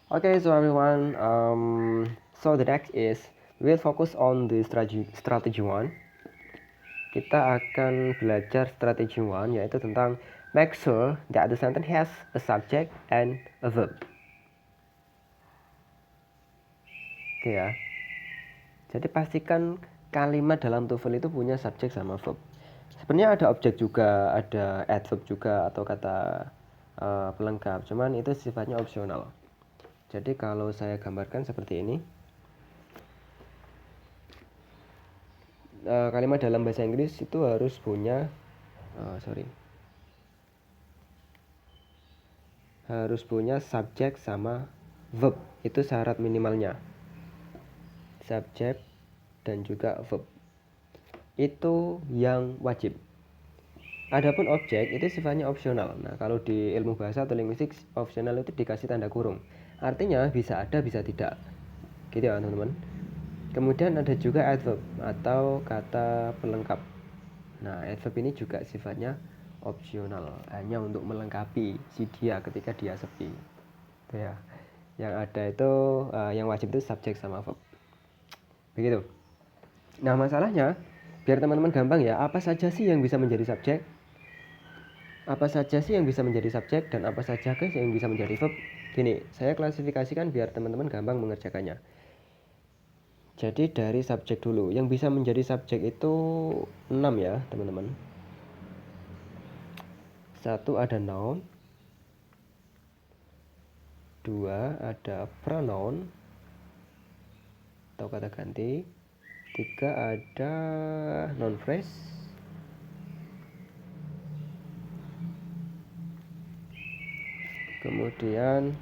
Okay, so everyone, so the next is we'll focus on the strategy one. Kita akan belajar strategi one, yaitu tentang make sure that the sentence has a subject and a verb. Oke ya. Jadi pastikan kalimat dalam TOEFL itu punya subjek sama verb. Sebenarnya ada objek juga, ada adverb juga atau kata pelengkap. Cuman itu sifatnya opsional. Jadi kalau saya gambarkan seperti ini, kalimat dalam bahasa Inggris itu harus punya harus punya subjek sama verb. Itu syarat minimalnya. Subjek dan juga verb. Itu yang wajib. Adapun objek itu sifatnya opsional. Nah, kalau di ilmu bahasa atau linguistik, opsional itu dikasih tanda kurung. Artinya bisa ada, bisa tidak. Gitu ya, teman-teman. Kemudian ada juga adverb atau kata pelengkap. Nah, adverb ini juga sifatnya opsional, hanya untuk melengkapi si dia ketika dia sepi. Itu ya. Yang ada itu yang wajib itu subjek sama verb. Begitu. Nah, masalahnya biar teman-teman gampang ya, apa saja sih yang bisa menjadi subjek? Apa saja sih yang bisa menjadi subjek dan apa saja guys yang bisa menjadi verb? Gini, saya klasifikasikan biar teman-teman gampang mengerjakannya. Jadi dari subjek dulu. Yang bisa menjadi subjek itu 6 ya, teman-teman. Satu ada noun. Dua ada pronoun atau kata ganti. Tiga ada noun phrase. Kemudian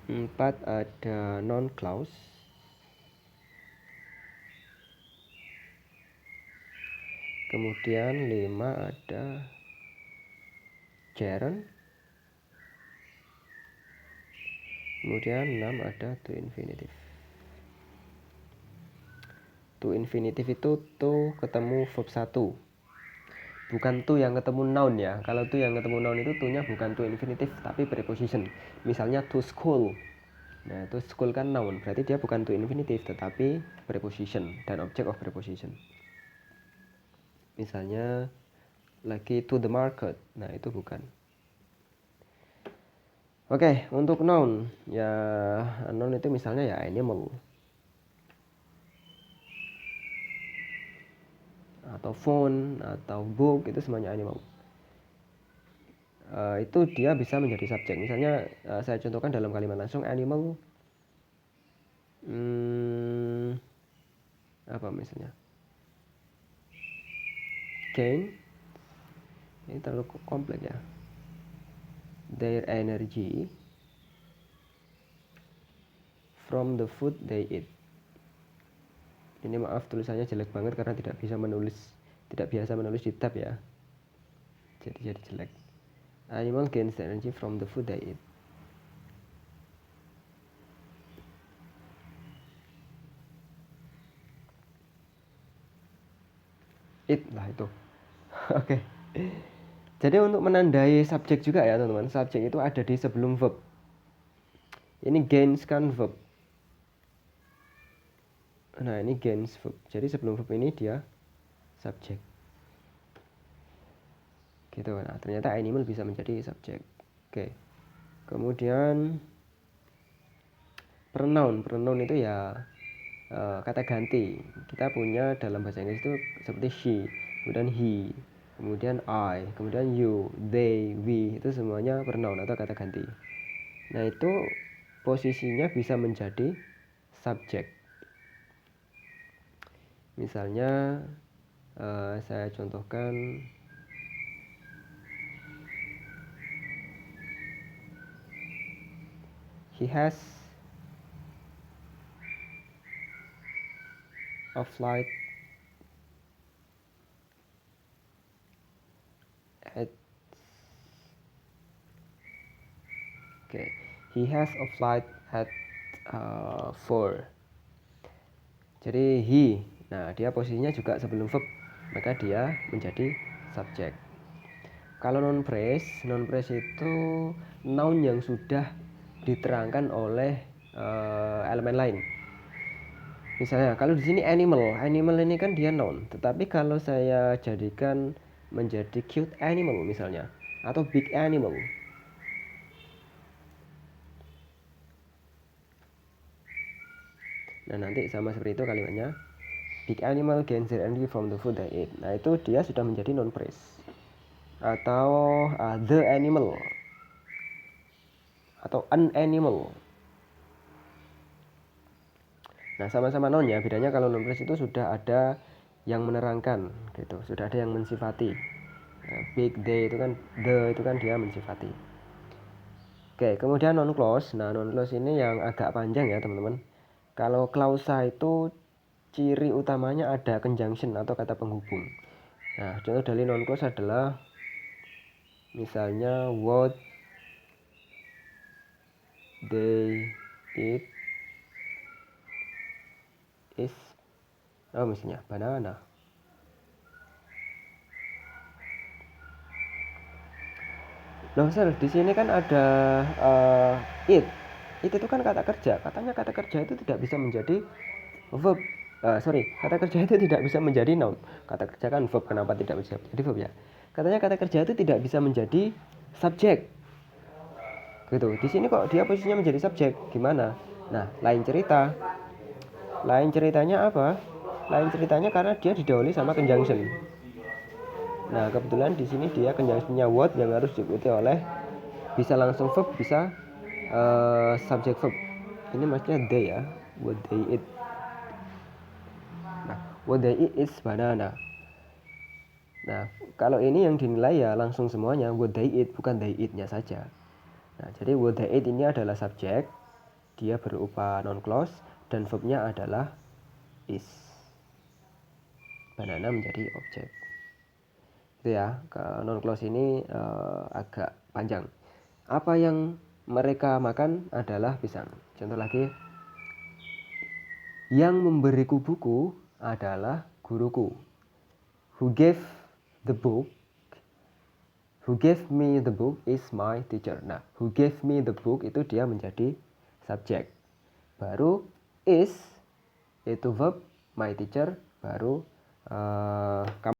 4 ada noun clause. Kemudian 5 ada gerund. Kemudian 6 ada to infinitive. To infinitive itu to ketemu verb 1. Bukan to yang ketemu noun ya. Kalau to yang ketemu noun itu to-nya bukan to infinitive tapi preposition. Misalnya to school. Nah, to school kan noun, berarti dia bukan to infinitive tetapi preposition dan object of preposition. Misalnya lagi to the market. Nah, itu bukan. Oke, untuk noun ya, noun itu misalnya ya animal atau phone atau book, itu semuanya animal. Itu dia bisa menjadi subjek. Misalnya saya contohkan dalam kalimat langsung, animal apa misalnya gain, ini terlalu kompleks ya, their energy from the food they eat. Ini maaf tulisannya jelek banget karena tidak biasa menulis di tab ya, jadi jelek. Animal gains energy from the food they eat. Eat lah itu. Oke. Jadi untuk menandai subjek juga ya teman-teman, subjek itu ada di sebelum verb. Ini gains kan verb. Nah, ini gains verb. Jadi sebelum verb ini dia subjek. Gitu. Nah, ternyata animal bisa menjadi subjek. Oke. Kemudian pronoun itu ya kata ganti. Kita punya dalam bahasa Inggris itu seperti she, kemudian he, kemudian I, kemudian you, they, we, itu semuanya pronoun atau kata ganti. Nah, itu posisinya bisa menjadi subjek. Misalnya saya contohkan he has a flight at he has a flight at 4. Jadi he, nah dia posisinya juga sebelum verb, maka dia menjadi subjek. Kalau noun phrase itu noun yang sudah diterangkan oleh elemen lain. Misalnya kalau di sini animal ini kan dia noun, tetapi kalau saya jadikan menjadi cute animal misalnya, atau big animal. Nah, nanti sama seperti itu kalimatnya. Big animal gains their energy from the food they eat. Nah, itu dia sudah menjadi noun phrase. Atau the animal, atau an animal. Nah, sama-sama noun ya. Bedanya kalau noun phrase itu sudah ada yang menerangkan gitu, sudah ada yang mensifati. Nah, big, they itu kan, the itu kan dia mensifati. Oke, kemudian non clause. Nah, non clause ini yang agak panjang ya, teman-teman. Kalau klausa itu ciri utamanya ada conjunction atau kata penghubung. Nah, contoh dari non clause adalah misalnya what they eat is misalnya banana. Loh, Sir, di sini kan ada it. It itu kan kata kerja. Katanya kata kerja itu tidak bisa menjadi verb. Kata kerja itu tidak bisa menjadi noun. Kata kerja kan verb, kenapa tidak bisa menjadi verb ya? Katanya kata kerja itu tidak bisa menjadi subjek. Gitu. Di sini kok dia posisinya menjadi subjek? Gimana? Nah, lain cerita. Lain ceritanya apa? Lain ceritanya karena dia didahului sama conjunction. Nah, kebetulan di sini dia conjunctionnya what yang harus diikuti oleh bisa langsung verb, bisa subject verb. Ini maksudnya they ya, what they eat. Nah, what they eat is banana. Nah, kalau ini yang dinilai ya langsung semuanya what they eat, bukan they eat-nya saja. Nah, jadi what they eat ini adalah subjek, dia berupa noun clause, dan verbnya adalah is. Banana menjadi objek. Itu ya, non clause ini agak panjang. Apa yang mereka makan adalah pisang. Contoh lagi, yang memberiku buku adalah guruku. Who gave me the book is my teacher. Nah, who gave me the book itu dia menjadi subjek. Baru is itu verb, my teacher, baru kamu